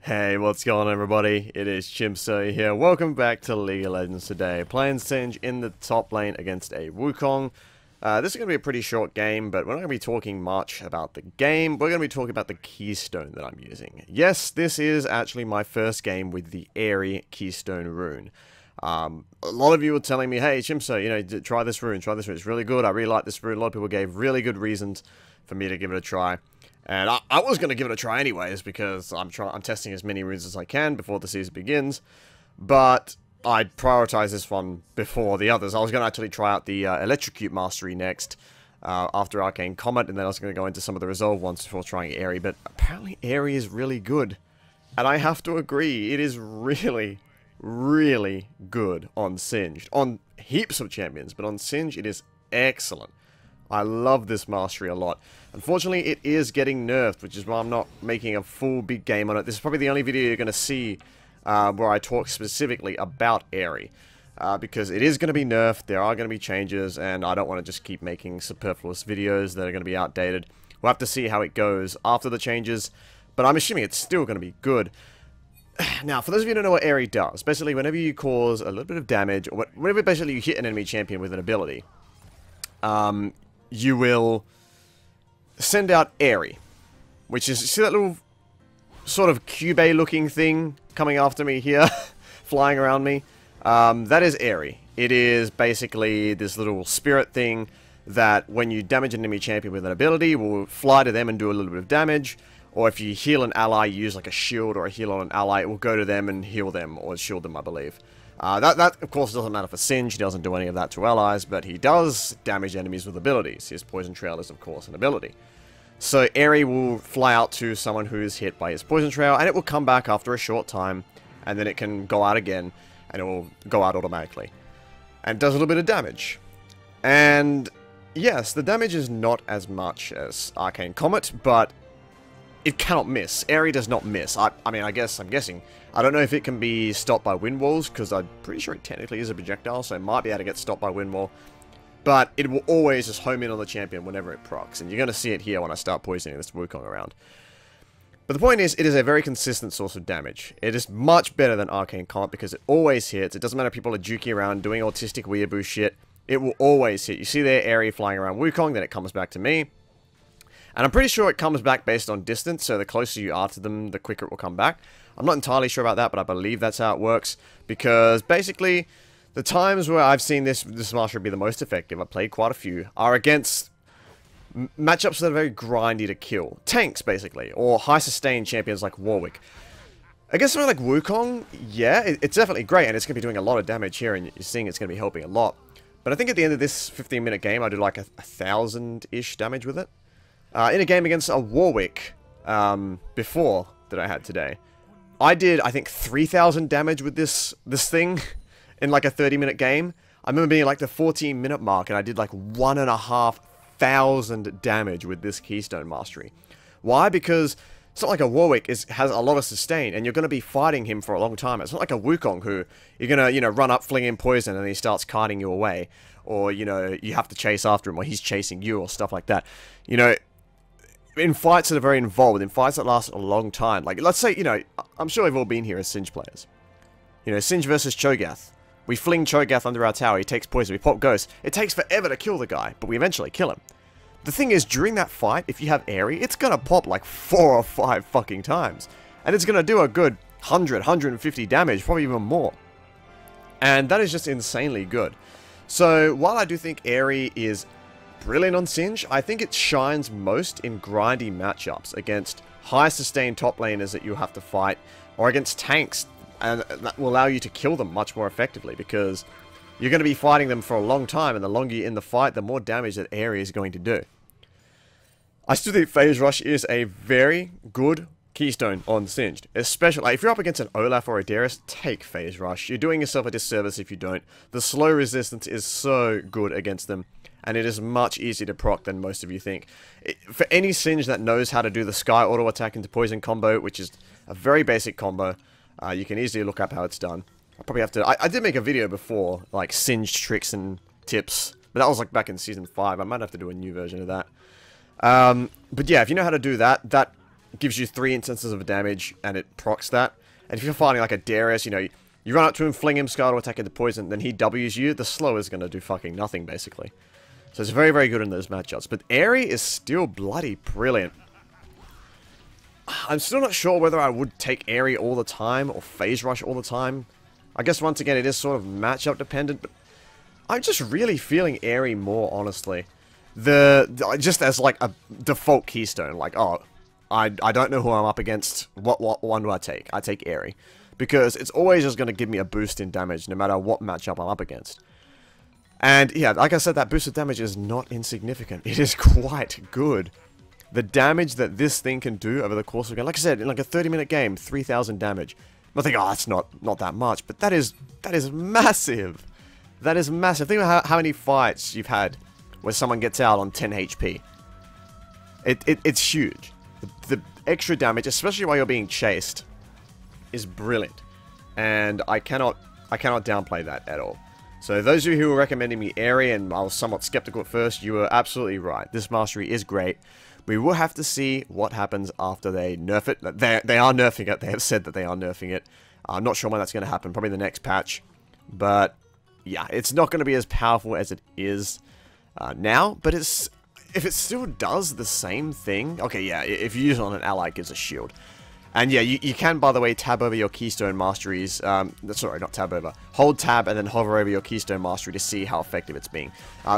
Hey, what's going on everybody? It is Chimso here. Welcome back to League of Legends today. Playing Singe in the top lane against a Wukong. This is going to be a pretty short game, but we're not going to be talking much about the game. We're going to be talking about the keystone that I'm using. Yes, this is actually my first game with the Aery keystone rune. A lot of you were telling me, hey Chimso, you know, try this rune, it's really good, I really like this rune. A lot of people gave really good reasons for me to give it a try. And I was going to give it a try anyways, because I'm testing as many runes as I can before the season begins. But I prioritized this one before the others. I was going to actually try out the Electrocute Mastery next, after Arcane Comet, and then I was going to go into some of the Resolve ones before trying Aery. But apparently Aery is really good. And I have to agree, it is really, really good on Singed. On heaps of champions, but on Singe it is excellent. I love this mastery a lot. Unfortunately, it is getting nerfed, which is why I'm not making a full big game on it. This is probably the only video you're going to see where I talk specifically about Aery. Because it is going to be nerfed, there are going to be changes, and I don't want to just keep making superfluous videos that are going to be outdated. We'll have to see how it goes after the changes, but I'm assuming it's still going to be good. Now, for those of you who don't know what Aery does, basically whenever you cause a little bit of damage, or whenever basically you hit an enemy champion with an ability, you will send out Aery, which is, see that little sort of cube looking thing coming after me here, flying around me? That is Aery. It is basically this little spirit thing that when you damage an enemy champion with an ability, will fly to them and do a little bit of damage. Or if you heal an ally, you use like a shield or a heal on an ally, it will go to them and heal them, or shield them, I believe. That, of course, doesn't matter for Singe. He doesn't do any of that to allies, but he does damage enemies with abilities. His Poison Trail is, of course, an ability. So Aery will fly out to someone who is hit by his Poison Trail, and it will come back after a short time, and then it can go out again, and it will go out automatically. And it does a little bit of damage. And, yes, the damage is not as much as Arcane Comet, but it cannot miss. Aery does not miss. I mean, I'm guessing. I don't know if it can be stopped by wind walls, because I'm pretty sure it technically is a projectile, so it might be able to get stopped by wind wall. But it will always just home in on the champion whenever it procs, and you're going to see it here when I start poisoning this Wukong around. But the point is, it is a very consistent source of damage. It is much better than Arcane Comet, because it always hits. It doesn't matter if people are juking around, doing autistic weeaboo shit. It will always hit. You see there, Aery flying around Wukong, then it comes back to me. And I'm pretty sure it comes back based on distance, so the closer you are to them, the quicker it will come back. I'm not entirely sure about that, but I believe that's how it works, because basically, the times where I've seen this mastery be the most effective, I've played quite a few, are against matchups that are very grindy to kill. Tanks, basically, or high-sustained champions like Warwick. Against something like Wukong, yeah, it's definitely great, and it's going to be doing a lot of damage here, and you're seeing it's going to be helping a lot. But I think at the end of this 15-minute game, I do like a 1,000-ish damage with it. In a game against a Warwick, before that I had today, I did, I think, 3,000 damage with this thing in like a 30-minute game. I remember being like the 14-minute mark, and I did like 1,500 damage with this Keystone Mastery. Why? Because it's not like a Warwick has a lot of sustain, and you're going to be fighting him for a long time. It's not like a Wukong who you're going to, you know, run up, fling in poison, and he starts kiting you away. Or, you know, you have to chase after him, or he's chasing you, or stuff like that. You know, in fights that are very involved, in fights that last a long time, like, let's say, you know, I'm sure we've all been here as Singe players. You know, Singe versus Cho'Gath. We fling Cho'Gath under our tower, he takes poison, we pop Ghost. It takes forever to kill the guy, but we eventually kill him. The thing is, during that fight, if you have Aery, it's gonna pop like 4 or 5 fucking times. And it's gonna do a good 100, 150 damage, probably even more. And that is just insanely good. So, while I do think Aery is brilliant on Singe, I think it shines most in grindy matchups against high sustained top laners that you have to fight, or against tanks, and that will allow you to kill them much more effectively, because you're going to be fighting them for a long time, and the longer you're in the fight, the more damage that Aery is going to do. I still think Phase Rush is a very good keystone on Singed, especially like, if you're up against an Olaf or a Darius, take Phase Rush. You're doing yourself a disservice if you don't. The slow resistance is so good against them, and it is much easier to proc than most of you think. For any Singe that knows how to do the Sky auto attack into poison combo, which is a very basic combo, you can easily look up how it's done. I'll probably have to... I did make a video before, like Singe tricks and tips, but that was like back in Season 5. I might have to do a new version of that. But yeah, if you know how to do that, that gives you 3 instances of damage, and it procs that. And if you're fighting like a Darius, you know, you run up to him, fling him, Scar to attack into poison, then he W's you, the slow is going to do fucking nothing, basically. So it's very, very good in those matchups. But Aery is still bloody brilliant. I'm still not sure whether I would take Aery all the time, or Phase Rush all the time. I guess, once again, it is sort of matchup dependent, but I'm just really feeling Aery more, honestly. Just as, like, a default keystone. Like, oh, I don't know who I'm up against. What one do I take? I take Aery. Because it's always just going to give me a boost in damage, no matter what matchup I'm up against. And, yeah, like I said, that boost of damage is not insignificant. It is quite good. The damage that this thing can do over the course of a game, like I said, in like a 30-minute game, 3,000 damage. I think, oh, that's not that much, but that is massive. That is massive. Think about how many fights you've had where someone gets out on 10 HP. It's huge. The extra damage, especially while you're being chased, is brilliant. And I cannot downplay that at all. So those of you who were recommending me Aery, and I was somewhat skeptical at first, you were absolutely right. This mastery is great. We will have to see what happens after they nerf it. They are nerfing it. They have said that they are nerfing it. I'm not sure when that's going to happen. Probably the next patch. But yeah, it's not going to be as powerful as it is now. But if it still does the same thing... Okay, yeah, if you use it on an ally, it gives a shield. And yeah, you can, by the way, tab over your Keystone Masteries. Sorry, not tab over. Hold tab and then hover over your Keystone Mastery to see how effective it's being.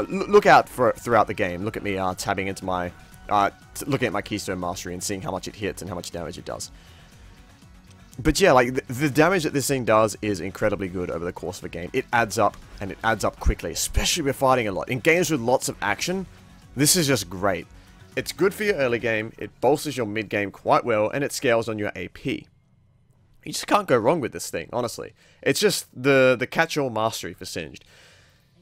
Look out for it throughout the game. Look at me tabbing into my... looking at my Keystone Mastery and seeing how much it hits and how much damage it does. But yeah, like, the damage that this thing does is incredibly good over the course of a game. It adds up, and it adds up quickly, especially if you're fighting a lot. In games with lots of action, this is just great. It's good for your early game, it bolsters your mid game quite well, and it scales on your AP. You just can't go wrong with this thing, honestly. It's just the catch-all mastery for Singed.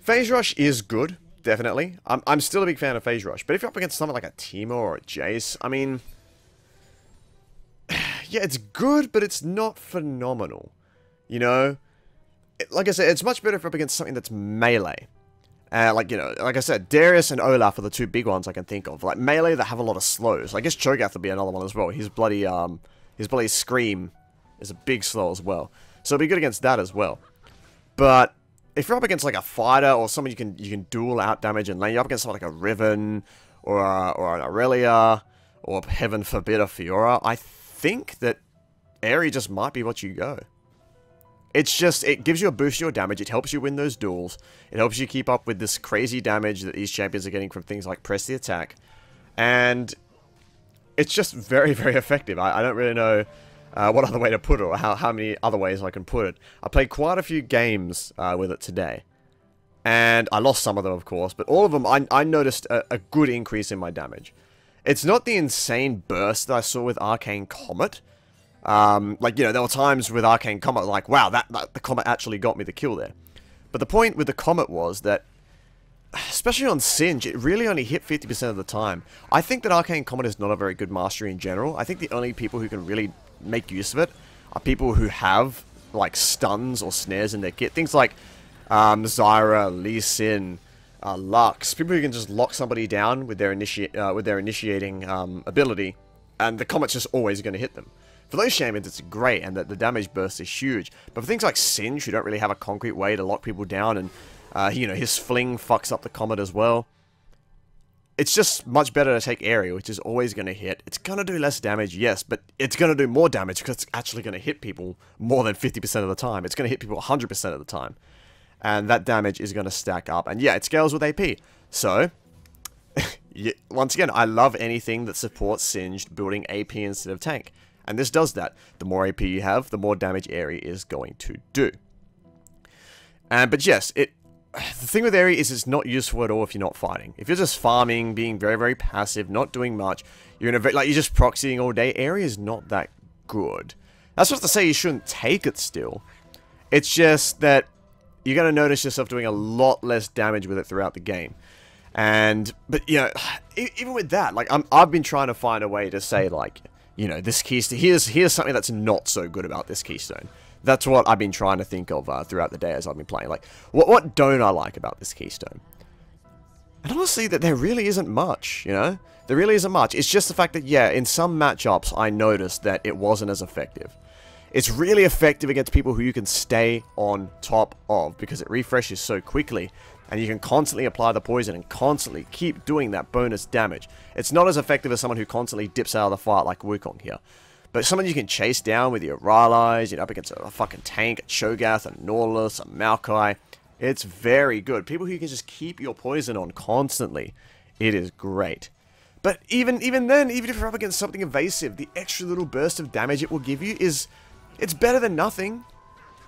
Phase Rush is good, definitely. I'm still a big fan of Phase Rush, but if you're up against something like a Teemo or a Jace, I mean... yeah, it's good, but it's not phenomenal. You know? Like I said, it's much better if you're up against something that's melee. Like, you know, like I said, Darius and Olaf are the two big ones I can think of. Like, melee that have a lot of slows. I guess Cho'Gath would be another one as well. His bloody Scream is a big slow as well. So it'll be good against that as well. But if you're up against, like, a fighter or someone you can duel out damage and lane, you're up against someone like a Riven or an Aurelia or, heaven forbid, a Fiora, I think that Aery just might be what you go. It's just, it gives you a boost to your damage, it helps you win those duels, it helps you keep up with this crazy damage that these champions are getting from things like press the attack, and it's just very, very effective. I don't really know what other way to put it, or how many other ways I can put it. I played quite a few games with it today, and I lost some of them, of course, but all of them, I noticed a good increase in my damage. It's not the insane burst that I saw with Arcane Comet. Like, you know, there were times with Arcane Comet, like, wow, the Comet actually got me the kill there. But the point with the Comet was that, especially on Singe, it really only hit 50% of the time. I think that Arcane Comet is not a very good mastery in general. I think the only people who can really make use of it are people who have, like, stuns or snares in their kit. Things like Zyra, Lee Sin, Lux. People who can just lock somebody down with their initiating ability, and the Comet's just always going to hit them. For those champions, it's great, and the damage burst is huge. But for things like Singe, who don't really have a concrete way to lock people down, and, you know, his fling fucks up the Comet as well, it's just much better to take Aery, which is always going to hit. It's going to do less damage, yes, but it's going to do more damage because it's actually going to hit people more than 50% of the time. It's going to hit people 100% of the time. And that damage is going to stack up. And yeah, it scales with AP. So, once again, I love anything that supports Singed building AP instead of tank. And this does that. The more AP you have, the more damage Aery is going to do. But yes, the thing with Aery is it's not useful at all if you're not fighting. If you're just farming, being very, very passive, not doing much, you're you're just proxying all day, Aery is not that good. That's not to say you shouldn't take it still. It's just that you're going to notice yourself doing a lot less damage with it throughout the game. But, you know, even with that, like, I've been trying to find a way to say, like, you know, this keystone, here's something that's not so good about this keystone. That's what I've been trying to think of throughout the day as I've been playing. Like, what don't I like about this keystone? And honestly, that there really isn't much, you know? There really isn't much. It's just the fact that, yeah, in some matchups, I noticed that it wasn't as effective. It's really effective against people who you can stay on top of, because it refreshes so quickly, and you can constantly apply the poison and constantly keep doing that bonus damage. It's not as effective as someone who constantly dips out of the fight like Wukong here. But someone you can chase down with your Rylai's, you know, up against a fucking tank, a Cho'Gath, a Nautilus, a Maokai. It's very good. People who you can just keep your poison on constantly. It is great. But even then, even if you're up against something evasive, the extra little burst of damage it will give you is... it's better than nothing.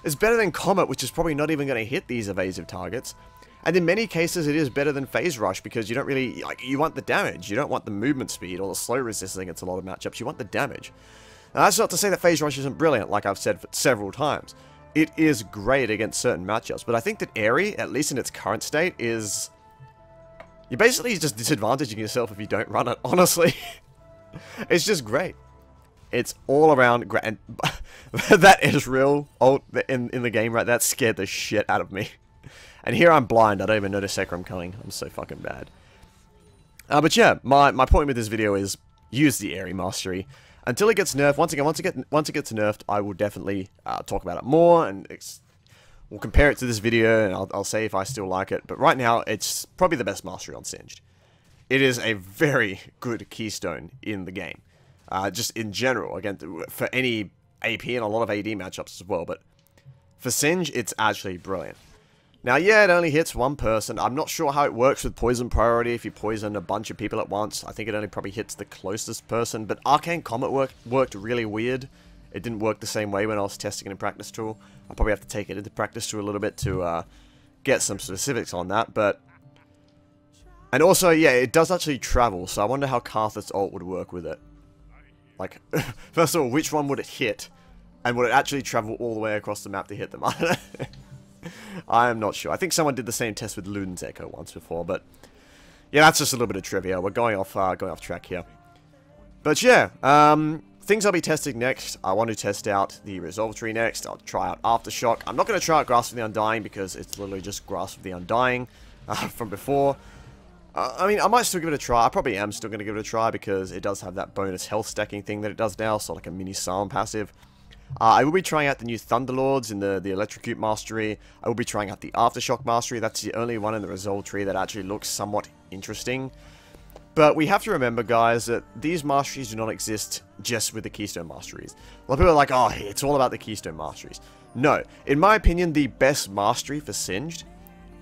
It's better than Comet, which is probably not even going to hit these evasive targets. And in many cases, it is better than Phase Rush, because you don't really... like, you want the damage. You don't want the movement speed or the slow resistance against a lot of matchups. You want the damage. Now, that's not to say that Phase Rush isn't brilliant, like I've said several times. It is great against certain matchups, but I think that Aery, at least in its current state, is... you're basically just disadvantaging yourself if you don't run it, honestly. It's just great. It's all around great. And that is real ult in the game, right? That scared the shit out of me. And here I'm blind. I don't even notice Sekrom coming. I'm so fucking bad. But yeah, my point with this video is use the Aery mastery. Until it gets nerfed, once it gets nerfed, I will definitely talk about it more, and we'll compare it to this video, and I'll say if I still like it. But right now, it's probably the best mastery on Singed. It is a very good keystone in the game, just in general. Again, for any AP and a lot of AD matchups as well, but for Singe, it's actually brilliant. Now, yeah, it only hits one person. I'm not sure how it works with poison priority if you poison a bunch of people at once. I think it only probably hits the closest person. But Arcane Comet worked really weird. It didn't work the same way when I was testing it in Practice Tool. I'll probably have to take it into Practice Tool a little bit to get some specifics on that. But and also, yeah, it does actually travel. So I wonder how Karthus ult would work with it. Like, first of all, which one would it hit? And would it actually travel all the way across the map to hit them? I don't know. I am not sure. I think someone did the same test with Luden's Echo once before, but yeah, that's just a little bit of trivia. We're going off track here. But yeah, things I'll be testing next. I want to test out the Resolve Tree next. I'll try out Aftershock. I'm not going to try out Grasp of the Undying because it's literally just Grasp of the Undying from before. I mean, I might still give it a try. I probably am still going to give it a try because it does have that bonus health stacking thing that it does now, so like a mini Psalm passive. I will be trying out the new Thunderlords in the Electrocute Mastery. I will be trying out the Aftershock Mastery. That's the only one in the Resolve Tree that actually looks somewhat interesting. But we have to remember, guys, that these Masteries do not exist just with the Keystone Masteries. A lot of people are like, oh, it's all about the Keystone Masteries. No. In my opinion, the best Mastery for Singed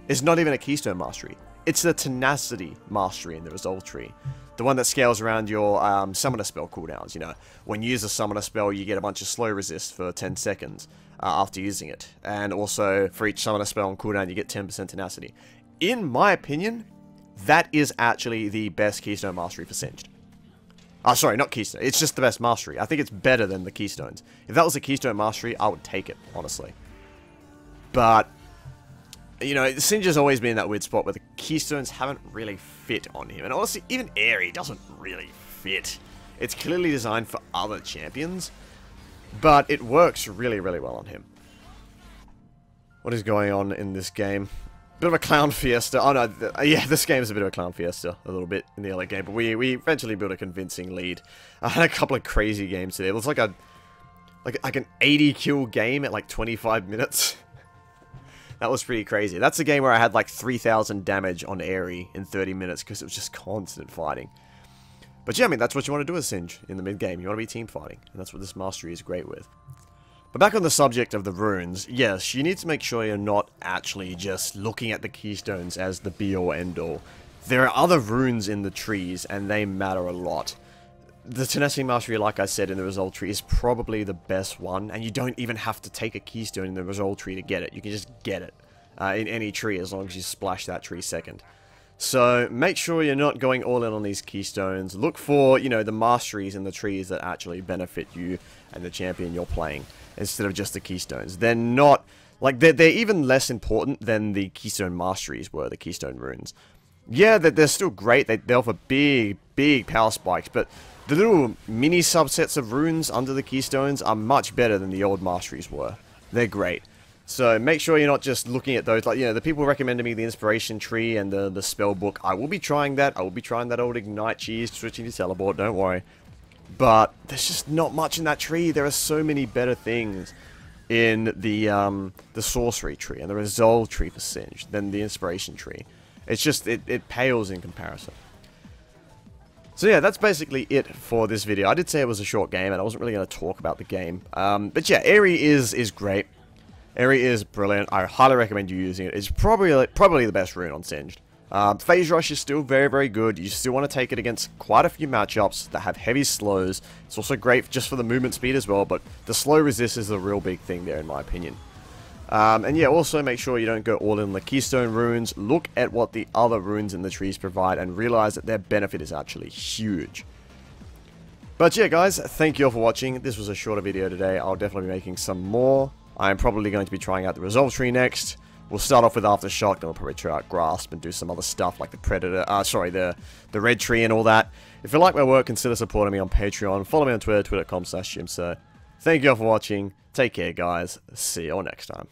is not even a Keystone Mastery. It's the Tenacity Mastery in the Resolve Tree. The one that scales around your Summoner spell cooldowns, you know. When you use a Summoner spell, you get a bunch of slow resist for 10 seconds after using it. And also, for each Summoner spell on cooldown, you get 10% Tenacity. In my opinion, that is actually the best Keystone Mastery for Singed. Sorry, not Keystone. It's just the best Mastery. I think it's better than the Keystones. If that was a Keystone Mastery, I would take it, honestly. But... you know, Singe has always been in that weird spot where the Keystones haven't really fit on him. And honestly, even Aery doesn't really fit. It's clearly designed for other champions, but it works really, really well on him. What is going on in this game? Bit of a clown fiesta. Oh no, yeah, this game is a bit of a clown fiesta, a little bit in the early game, but we eventually built a convincing lead. I had a couple of crazy games today. It was like an 80 kill game at like 25 minutes. That was pretty crazy. That's a game where I had like 3,000 damage on Aery in 30 minutes because it was just constant fighting. But yeah, I mean, that's what you want to do with Singe in the mid-game. You want to be team fighting, and that's what this mastery is great with. But back on the subject of the runes, yes, you need to make sure you're not actually just looking at the keystones as the be-all end-all. There are other runes in the trees, and they matter a lot. The Tenacity Mastery, like I said, in the Resolve Tree is probably the best one, and you don't even have to take a keystone in the Resolve Tree to get it. You can just get it in any tree as long as you splash that tree second. So make sure you're not going all in on these keystones. Look for, you know, the masteries in the trees that actually benefit you and the champion you're playing, instead of just the keystones. They're not, like, they're even less important than the keystone masteries were, the keystone runes. Yeah, they're still great. They offer big power spikes, but the little mini subsets of runes under the keystones are much better than the old masteries were. They're great. So make sure you're not just looking at those, like, you know, the people recommended me the inspiration tree and the spell book. I will be trying that. I will be trying that old ignite cheese, switching to teleport, don't worry. But there's just not much in that tree. There are so many better things in the sorcery tree and the resolve tree for Singed than the inspiration tree. It's just, it pales in comparison. So yeah, that's basically it for this video. I did say it was a short game, and I wasn't really going to talk about the game. But yeah, Aery is great. Aery is brilliant. I highly recommend you using it. It's probably the best rune on Singed. Phase Rush is still very, very good. You still want to take it against quite a few matchups that have heavy slows. It's also great just for the movement speed as well, but the slow resist is the real big thing there in my opinion. And yeah, also make sure you don't go all in the Keystone runes. Look at what the other runes in the trees provide and realize that their benefit is actually huge. But yeah, guys, thank you all for watching. This was a shorter video today. I'll definitely be making some more. I'm probably going to be trying out the Resolve Tree next. We'll start off with Aftershock, then we'll probably try out Grasp and do some other stuff like the Predator, the Red Tree and all that. If you like my work, consider supporting me on Patreon. Follow me on Twitter, twitter.com/JimSir. Thank you all for watching. Take care, guys. See you all next time.